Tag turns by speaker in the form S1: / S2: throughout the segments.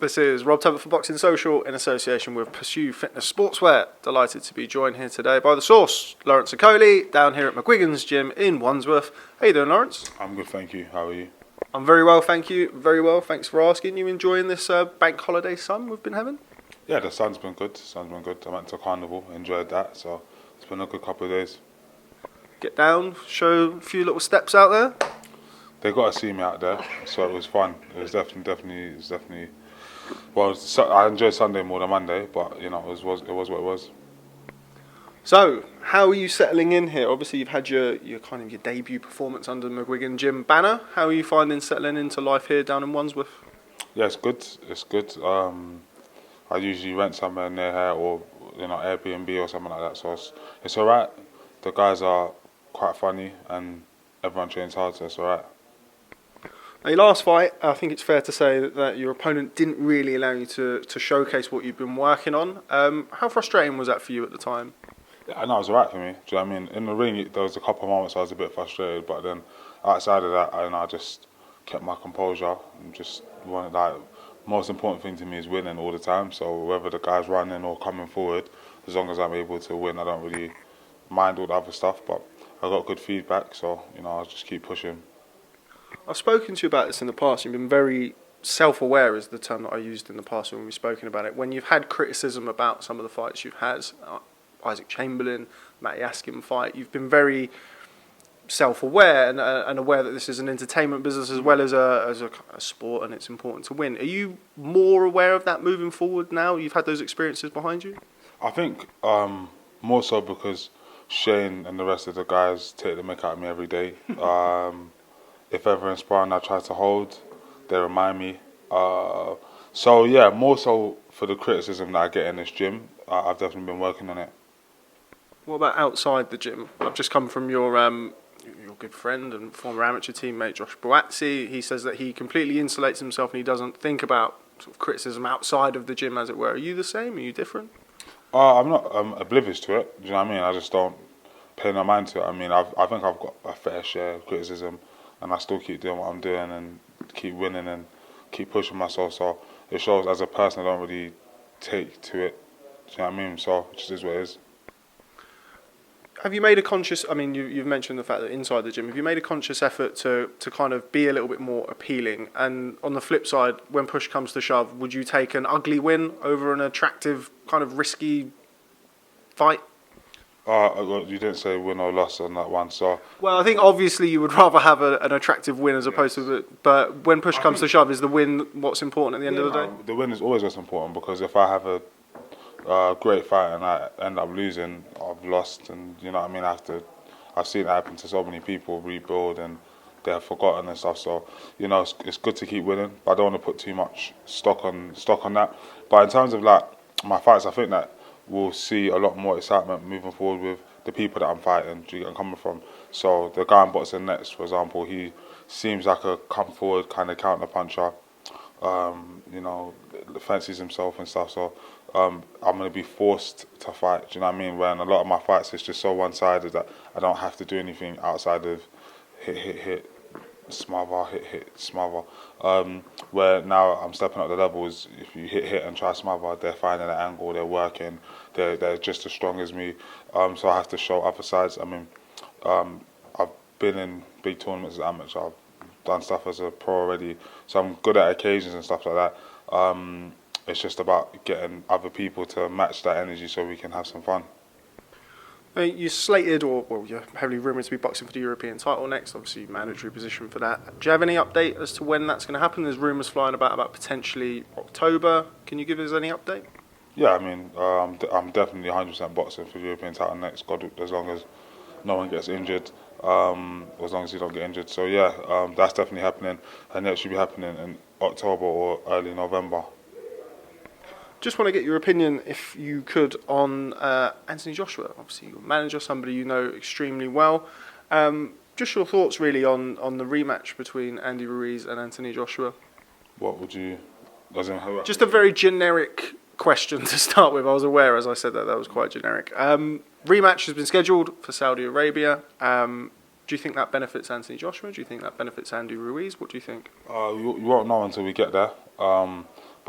S1: This is Rob Tebbutt for Boxing Social in association with Pursue Fitness Sportswear. Delighted to be joined here today by the source, Lawrence Okolie, down here at McGuigan's gym in Wandsworth. How you doing, Lawrence?
S2: I'm good, thank you. How are you?
S1: I'm very well, thank you. Very well, thanks for asking. You enjoying this bank holiday sun we've been having?
S2: Yeah, the sun's been good. I went to Carnival, enjoyed that, so it's been a good couple of days.
S1: Get down, show a few little steps out there.
S2: They got to see me out there, so it was fun. It was definitely. Well, I enjoyed Sunday more than Monday, but you know, it was what it was.
S1: So, how are you settling in here? Obviously, you've had your kind of your debut performance under the McGuigan gym banner. How are you finding settling into life here down in Wandsworth?
S2: Yeah, it's good. It's good. I usually rent somewhere near here, or Airbnb or something like that. So it's alright. The guys are quite funny, and everyone trains hard, so it's alright.
S1: Now, your last fight, I think it's fair to say that your opponent didn't really allow you to showcase what you've been working on. How frustrating was that for you at the time?
S2: Yeah, no, it was alright for me. Do you know what I mean? In the ring, there was a couple of moments I was a bit frustrated, but then outside of that, I just kept my composure and just wanted, like, most important thing to me is winning all the time. So whether the guy's running or coming forward, as long as I'm able to win, I don't really mind all the other stuff. But I got good feedback, so I'll just keep pushing.
S1: I've spoken to you about this in the past. You've been very self-aware, is the term that I used in the past when we've spoken about it. When you've had criticism about some of the fights you've had, Isaac Chamberlain, Matty Askin fight, you've been very self-aware and aware that this is an entertainment business as well as a sport, and it's important to win. Are you more aware of that moving forward now? You've had those experiences behind you?
S2: I think more so because Shane and the rest of the guys take the mick out of me every day. If ever in sparring I try to hold, they remind me. So yeah, more so for the criticism that I get in this gym. I've definitely been working on it.
S1: What about outside the gym? I've just come from your good friend and former amateur teammate Josh Boazzi. He says that he completely insulates himself and he doesn't think about sort of criticism outside of the gym, as it were. Are you the same? Are you different?
S2: I'm not oblivious to it. Do you know what I mean? I just don't pay no mind to it. I mean, I think I've got a fair share of criticism, and I still keep doing what I'm doing and keep winning and keep pushing myself. So it shows as a person I don't really take to it. Do you know what I mean? So it just is what it is.
S1: Have you made a conscious, I mean, you've mentioned the fact that inside the gym, have you made a conscious effort to kind of be a little bit more appealing? And on the flip side, when push comes to shove, would you take an ugly win over an attractive, kind of risky fight?
S2: You didn't say win or loss on that one, so...
S1: Well, I think obviously you would rather have an attractive win as opposed to... But when push comes to shove, is the win what's important at the end of the day?
S2: The win is always what's important, because if I have a great fight and I end up losing, I've lost, and you know what I mean. I've seen it happen to so many people rebuild and they're forgotten and stuff. So it's good to keep winning, but I don't want to put too much stock on that. But in terms of like my fights, I think that we'll see a lot more excitement moving forward with the people that I'm fighting. Do you get where I'm coming from? So the guy I'm boxing next, for example, he seems like a come forward kind of counter puncher. Fancies himself and stuff. So I'm going to be forced to fight. Do you know what I mean? When a lot of my fights is just so one-sided that I don't have to do anything outside of hit, smother, hit, smother. Where now I'm stepping up the levels. If you hit and try smother, they're finding an angle, they're working, they're just as strong as me. So I have to show other sides. I mean, I've been in big tournaments as an amateur. I've done stuff as a pro already, so I'm good at occasions and stuff like that. It's just about getting other people to match that energy so we can have some fun.
S1: You're slated, or you're heavily rumoured to be boxing for the European title next, obviously mandatory position for that. Do you have any update as to when that's going to happen? There's rumours flying about potentially October. Can you give us any update? Yeah,
S2: I mean, I'm definitely 100% boxing for the European title next, God, as long as no one gets injured, as long as you don't get injured. So yeah, that's definitely happening, and it should be happening in October or early November.
S1: Just want to get your opinion, if you could, on Anthony Joshua. Obviously, your manager, somebody you know extremely well. Just your thoughts, really, on the rematch between Andy Ruiz and Anthony Joshua.
S2: What would you...
S1: Just a very generic question to start with. I was aware, as I said, that was quite generic. Rematch has been scheduled for Saudi Arabia. Do you think that benefits Anthony Joshua? Do you think that benefits Andy Ruiz? What do you think?
S2: You won't know until we get there.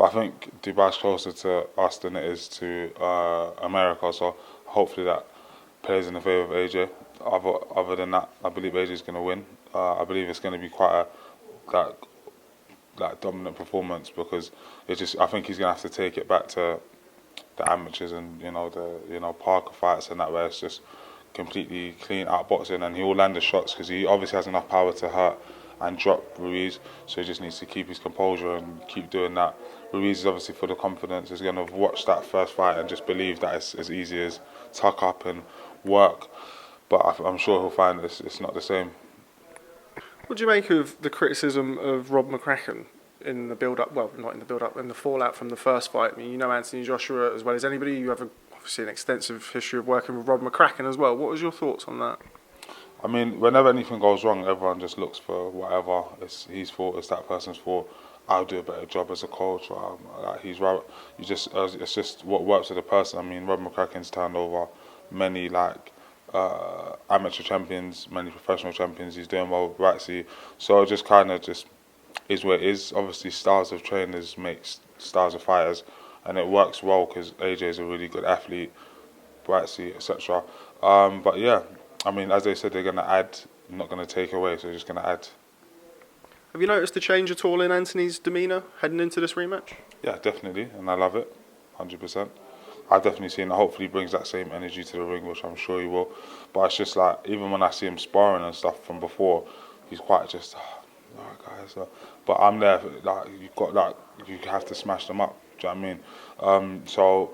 S2: But I think Dubai's closer to us than it is to America, so hopefully that plays in the favour of AJ. Other than that, I believe AJ is going to win. I believe it's going to be quite a that dominant performance, because I think he's going to have to take it back to the amateurs and the Parker fights and that, where it's just completely clean outboxing, and he will land the shots because he obviously has enough power to hurt and drop Ruiz, so he just needs to keep his composure and keep doing that. Ruiz is obviously full of confidence, is going to watch that first fight and just believe that it's as easy as tuck up and work, but I'm sure he'll find it's not the same.
S1: What do you make of the criticism of Rob McCracken in the build-up? Well, not in the build-up, in the fallout from the first fight. I mean, you know Anthony Joshua as well as anybody. You have obviously an extensive history of working with Rob McCracken as well. What was your thoughts on that?
S2: I mean, whenever anything goes wrong, everyone just looks for whatever. It's his fault. It's that person's fault. I'll do a better job as a coach. He's right. It's just what works for the person. I mean, Rob McCracken's turned over many amateur champions, many professional champions. He's doing well with Ratsy. So it just kind of just is what it is. Obviously, styles of trainers make styles of fighters, and it works well because AJ is a really good athlete, Ratsy, etc. But yeah, I mean, as they said, they're going to add, not going to take away, so they're just going to add.
S1: Have you noticed a change at all in Anthony's demeanour heading into this rematch?
S2: Yeah, definitely, and I love it, 100%. I've definitely seen that. Hopefully he brings that same energy to the ring, which I'm sure he will. But it's just like, even when I see him sparring and stuff from before, he's quite just, alright guys. But I'm there, you have to smash them up, do you know what I mean? So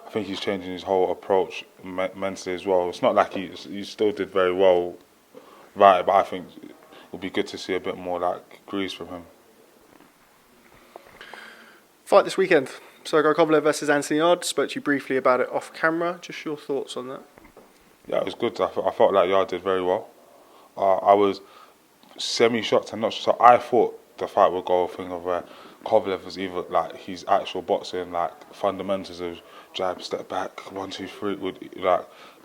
S2: I think he's changing his whole approach mentally as well. It's not like he still did very well, right, but I think it would be good to see a bit more grease from him.
S1: Fight this weekend. Sergey Kovalev versus Anthony Yarde. Spoke to you briefly about it off camera. Just your thoughts on that? Yeah,
S2: it was good. I felt like Yarde did very well. I was semi-shocked and not shocked. So I thought the fight would go a thing of where Kovalev was either his actual boxing, fundamentals of jab, step back, 1, 2, 3, would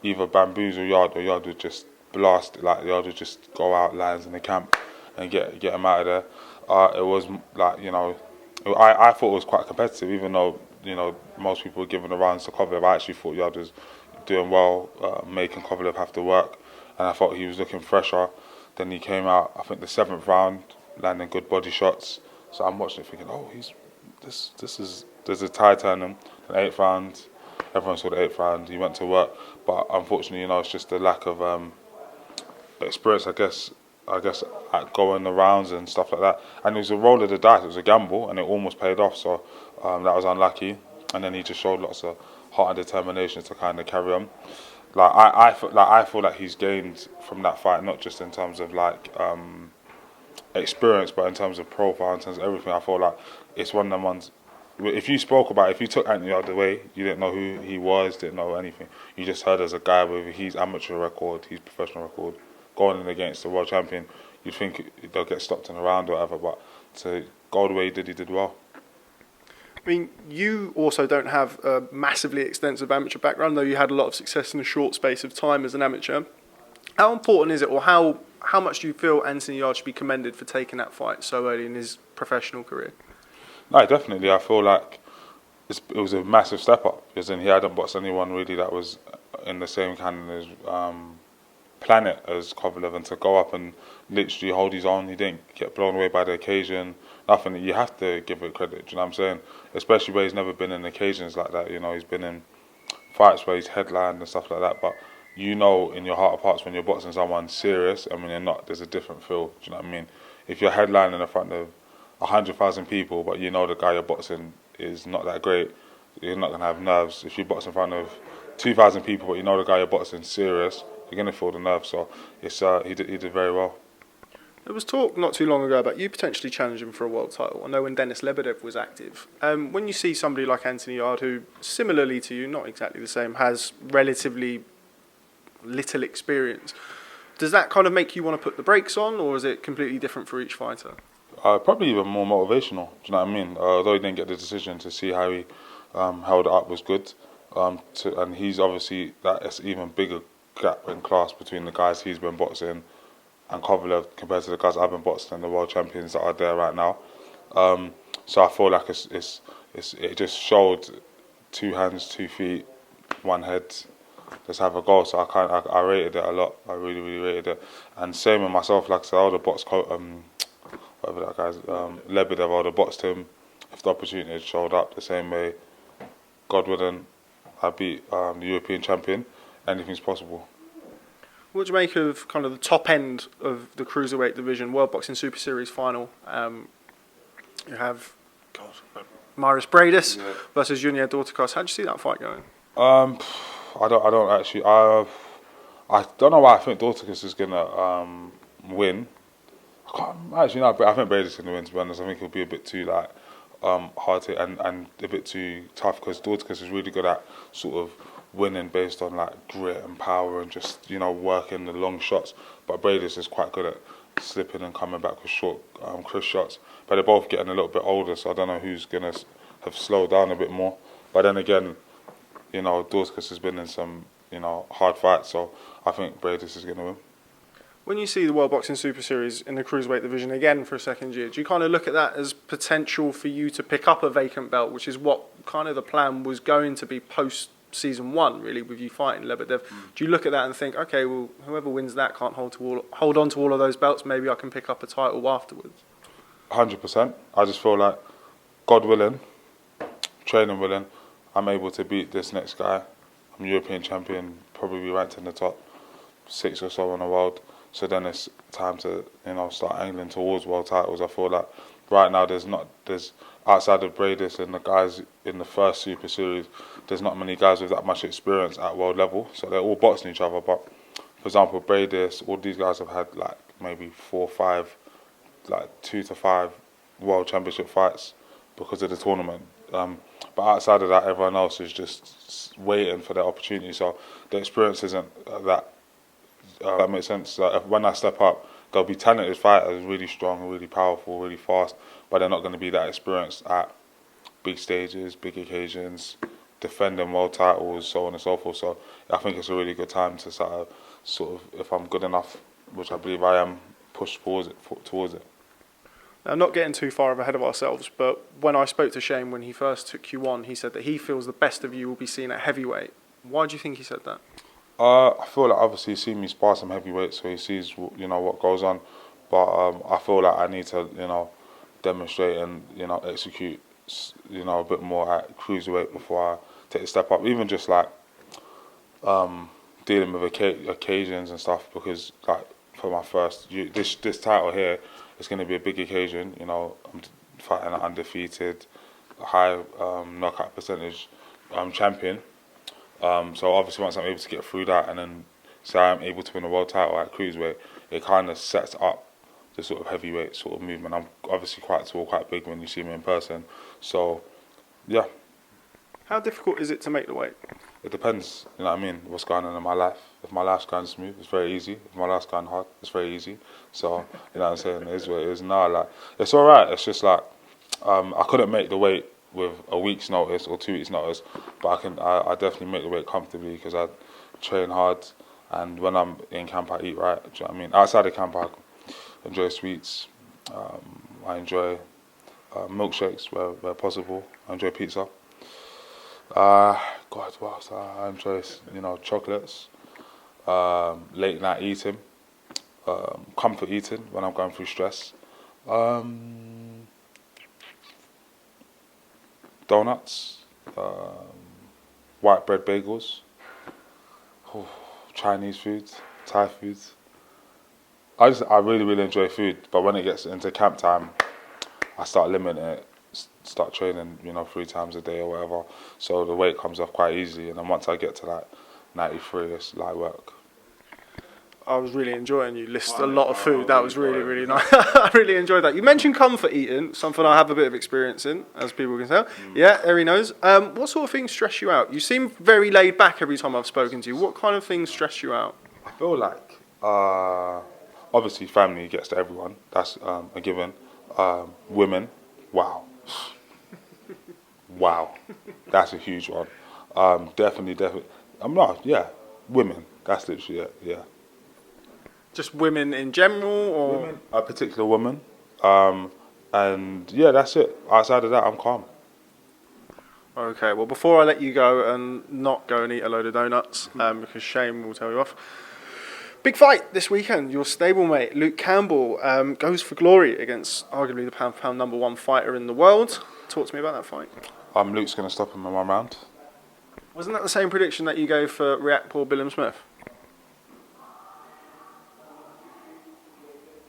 S2: either bamboozle Yarde, or Yarde would just blast it. Yarde would just go out, lands in the camp and get him out of there. It was I thought it was quite competitive, even though most people were giving the rounds to Kovalev. I actually thought Yarde was doing well, making Kovalev have to work, and I thought he was looking fresher. Then he came out, I think the 7th round, landing good body shots. So I'm watching it thinking, there's a tide turning. The 8th round, everyone saw the 8th round. He went to work, but unfortunately, it's just the lack of experience, I guess, at going the rounds and stuff like that. And it was a roll of the dice. It was a gamble, and it almost paid off. So that was unlucky. And then he just showed lots of heart and determination to kind of carry on. I feel like he's gained from that fight, not just in terms of experience, but in terms of profile, in terms of everything. I feel like it's one of them ones. If you took Anthony out of the way, you didn't know who he was, didn't know anything. You just heard as a guy with his amateur record, his professional record, going in against the world champion, you'd think they'll get stopped in a round or whatever, but to go the way he did well.
S1: I mean, you also don't have a massively extensive amateur background, though you had a lot of success in a short space of time as an amateur. How important is it, or how much do you feel Anthony Yarde should be commended for taking that fight so early in his professional career?
S2: No, definitely. I feel like it was a massive step up, because then he hadn't boxed anyone really that was in the same kind of planet as Kovalev, and to go up and literally hold his own. He didn't get blown away by the occasion. Nothing. You have to give it credit. Do you know what I'm saying? Especially where he's never been in occasions like that. He's been in fights where he's headlined and stuff like that. But in your heart of hearts, when you're boxing someone serious and when you're not, there's a different feel. Do you know what I mean? If you're headlining in front of 100,000 people, but the guy you're boxing is not that great, you're not gonna have nerves. If you box in front of 2,000 people, but the guy you're boxing is serious, you're going to feel the nerves. So it's he did very well.
S1: There was talk not too long ago about you potentially challenging for a world title. I know when Denis Lebedev was active. When you see somebody like Anthony Yarde, who similarly to you, not exactly the same, has relatively little experience, does that kind of make you want to put the brakes on, or is it completely different for each fighter?
S2: Probably even more motivational. Do you know what I mean? Although he didn't get the decision, to see how he held it up was good. And he's obviously, that's even bigger gap in class between the guys he's been boxing and Kovalev compared to the guys I've been boxing and the world champions that are there right now. So I feel like it's it just showed 2 hands, 2 feet, 1 head. Just have a goal. So I rated it a lot. I really rated it. And same with myself. Like I said, I would have boxed whatever that guy's Lebedev. I would have boxed him if the opportunity had showed up. The same way, God willing, I beat the European champion. Anything's possible.
S1: What do you make of kind of the top end of the cruiserweight division, World Boxing Super Series final? You have Maris Bradis versus Junior Dorticos. How do you see that fight going?
S2: I don't actually. I don't know why I think Dorticus is gonna win. I can't actually no. I think Bradis is gonna win. To be honest, I think it'll be a bit too hard to and a bit too tough because Dorticus is really good at sort of winning based on like grit and power and just working the long shots. But Bradis is quite good at slipping and coming back with short crisp shots. But they're both getting a little bit older, so I don't know who's gonna have slowed down a bit more. But then again, Dorticus has been in some hard fights, so I think Bradis is gonna win.
S1: When you see the World Boxing Super Series in the cruiserweight division again for a second year, do you kind of look at that as potential for you to pick up a vacant belt, which is what kind of the plan was going to be post season 1, really, with you fighting Lebedev? Do you look at that and think, okay, well, whoever wins that can't hold on to all of those belts, maybe I can pick up a title afterwards?
S2: 100%. I just feel like, God willing, training willing, I'm able to beat this next guy. I'm European champion, probably ranked in the top 6 or so in the world. So then it's time to start angling towards world titles. I feel like right now there's outside of Bradis and the guys in the first Super Series, there's not many guys with that much experience at world level. So they're all boxing each other. But for example, Bradis, all these guys have had like maybe 4 or 5, like 2 to 5 world championship fights because of the tournament. But outside of that, everyone else is just waiting for their opportunity. So the experience isn't that makes sense. When I step up, there'll be talented fighters, really strong, really powerful, really fast, but they're not going to be that experienced at big stages, big occasions, defending world titles, so on and so forth. So I think it's a really good time to sort of, if I'm good enough, which I believe I am, push towards it.
S1: Now, not getting too far ahead of ourselves, but when I spoke to Shane when he first took you on, he said that he feels the best of you will be seen at heavyweight. Why do you think he said that?
S2: I feel like obviously he's seen me spar some heavyweight, so he sees what goes on. But I feel like I need to demonstrate and execute a bit more at cruiserweight before I take a step up. Even just like dealing with occasions and stuff, because like for my first this title here, it's going to be a big occasion. I'm fighting an undefeated, high knockout percentage champion. So obviously once I'm able to get through that and then say I'm able to win a world title at cruiserweight, it kind of sets up the sort of heavyweight sort of movement. I'm obviously quite tall, quite big when you see me in person. So, yeah.
S1: How difficult is it to make the weight?
S2: It depends, you know what I mean, what's going on in my life. If my life's going smooth, it's very easy. If my life's going hard, it's very easy. So, you know what I'm saying, it is what it is. Now, like, it's all right. It's just like, I couldn't make the weight with a week's notice or 2 weeks' notice, but I definitely make the weight comfortably because I train hard, and when I'm in camp I eat right. Do you know what I mean? Outside of camp I enjoy sweets, I enjoy milkshakes where possible, I enjoy pizza. God, what else? I enjoy chocolates, late night eating, comfort eating when I'm going through stress. Donuts, white bread bagels, Chinese foods, Thai foods. I really enjoy food, but when it gets into camp time, I start limiting it, start training 3 times a day or whatever, so the weight comes off quite easily, and then once I get to like 93, it's light work.
S1: I was really enjoying you list a lot of food. That was really nice. I really enjoyed that. You mentioned comfort eating, something I have a bit of experience in, as people can tell. Yeah, Eri knows. What sort of things stress you out? You seem very laid back every time I've spoken to you. What kind of things stress you out?
S2: I feel like, obviously family gets to everyone. That's a given. Women, wow. Wow. That's a huge one. Definitely. Women. That's literally it, yeah.
S1: Just women in general, or
S2: women, a particular woman, and yeah, that's it. Outside of that, I'm calm.
S1: Okay, well, before I let you go and not go and eat a load of donuts, because shame will tell you off. Big fight this weekend. Your stablemate, Luke Campbell, goes for glory against arguably the pound-for-pound #1 fighter in the world. Talk to me about that fight.
S2: Luke's going to stop him in 1 round.
S1: Wasn't that the same prediction that you gave for Riakporhe Billam Smith?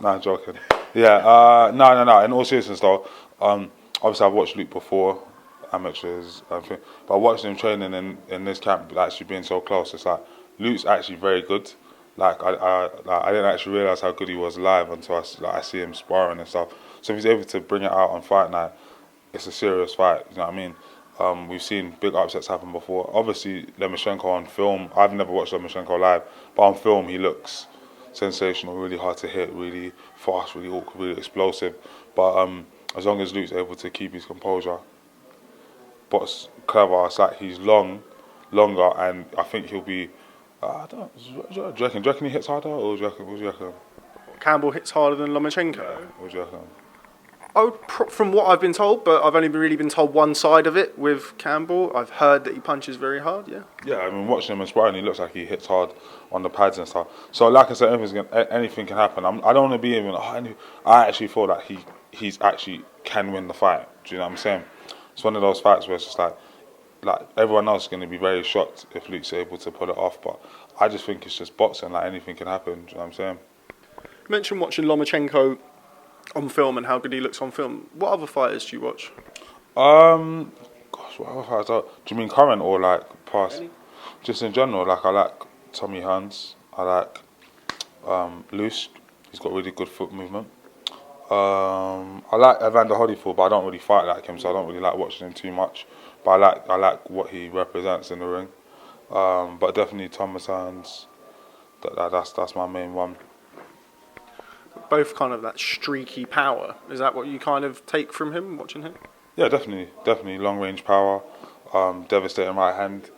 S2: No, joking. Yeah, no. In all seriousness, though, obviously I've watched Luke before, amateurs, but I watched him training in this camp, actually being so close. It's like Luke's actually very good. Like I didn't actually realise how good he was live until I see him sparring and stuff. So if he's able to bring it out on fight night, it's a serious fight. You know what I mean? We've seen big upsets happen before. Obviously, Lomachenko on film, I've never watched Lomachenko live, but on film he looks sensational, really hard to hit, really fast, really awkward, really explosive. But as long as Luke's able to keep his composure, but clever, it's like he's longer, and I think he'll be. I don't know. Do you reckon he hits harder, or what do you reckon?
S1: Campbell hits harder than Lomachenko.
S2: Yeah, what do you reckon?
S1: From what I've been told, but I've only really been told one side of it with Campbell. I've heard that he punches very hard, yeah.
S2: Yeah, I mean, watching him in sparring, he looks like he hits hard on the pads and stuff. So, like I said, anything can happen. I don't want to be even. I actually feel that he's actually can win the fight. Do you know what I'm saying? It's one of those fights where it's just like everyone else is going to be very shocked if Luke's able to pull it off. But I just think it's just boxing. Like anything can happen. Do you know what I'm saying?
S1: You mentioned watching Lomachenko on film and how good he looks on film. What other fighters do you watch?
S2: Gosh, what other fighters? Do you mean current or like past?
S1: Any?
S2: Just in general, like I like Tommy Hearns. I like Luce. He's got really good foot movement. I like Evander Holyfield, but I don't really fight like him, so I don't really like watching him too much. But I like what he represents in the ring. But definitely Thomas Hearns. That's my main one.
S1: Both kind of that streaky power. Is that what you kind of take from him watching him?
S2: Yeah, definitely long range power, devastating right hand.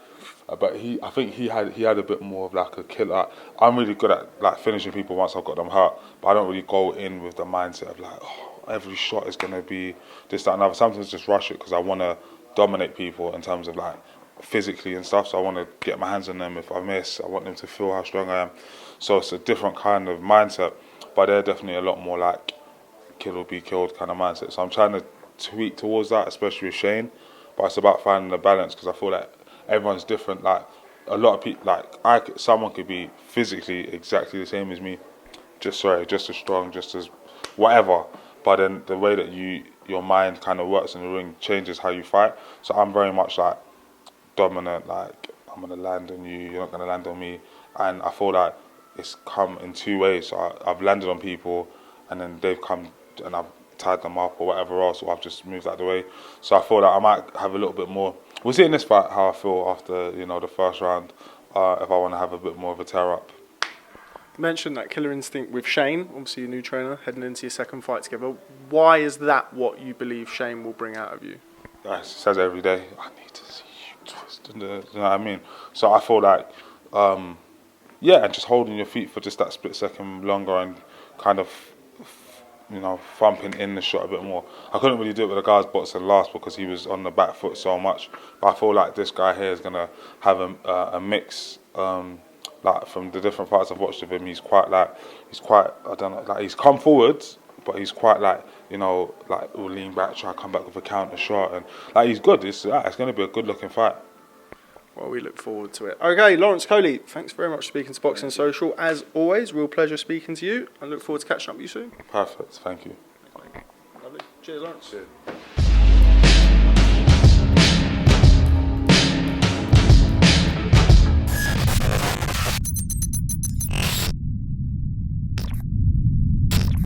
S2: But I think he had a bit more of like a killer. I'm really good at like finishing people once I've got them hurt, but I don't really go in with the mindset of like, oh, every shot is gonna be this, that, and other. Sometimes just rush it because I want to dominate people in terms of like physically and stuff. So I want to get my hands on them. If I miss, I want them to feel how strong I am. So it's a different kind of mindset, but they're definitely a lot more like kill or be killed kind of mindset. So I'm trying to tweak towards that, especially with Shane. But it's about finding the balance because I feel like everyone's different. Like a lot of people, someone could be physically exactly the same as me, just as strong, just as whatever. But then the way that your mind kind of works in the ring changes how you fight. So I'm very much like dominant. Like I'm gonna land on you, you're not gonna land on me. And I feel like it's come in two ways. So I've landed on people, and then they've come and I've tied them up or whatever else, or I've just moved out of the way. So I feel like I might have a little bit more. We'll see in this fight how I feel after the first round. If I want to have a bit more of a tear up.
S1: You mentioned that killer instinct with Shane, obviously your new trainer, heading into your second fight together. Why is that what you believe Shane will bring out of you?
S2: He says every day, I need to see you twist. You know what I mean? So I feel like, and just holding your feet for just that split second longer and kind of, thumping in the shot a bit more. I couldn't really do it with the guy's boxing last because he was on the back foot so much. But I feel like this guy here is gonna have a mix. Like from the different fights I've watched of him, he's quite he's come forward, but he's quite will lean back, try to come back with a counter shot, and he's good. It's going to be a good looking fight.
S1: Well, we look forward to it. Okay, Lawrence Okolie, thanks very much for speaking to Boxing Social. As always, real pleasure speaking to you, and look forward to catching up with you soon.
S2: Perfect, thank you.
S1: Lovely. Cheers, Lawrence.
S2: Cheers.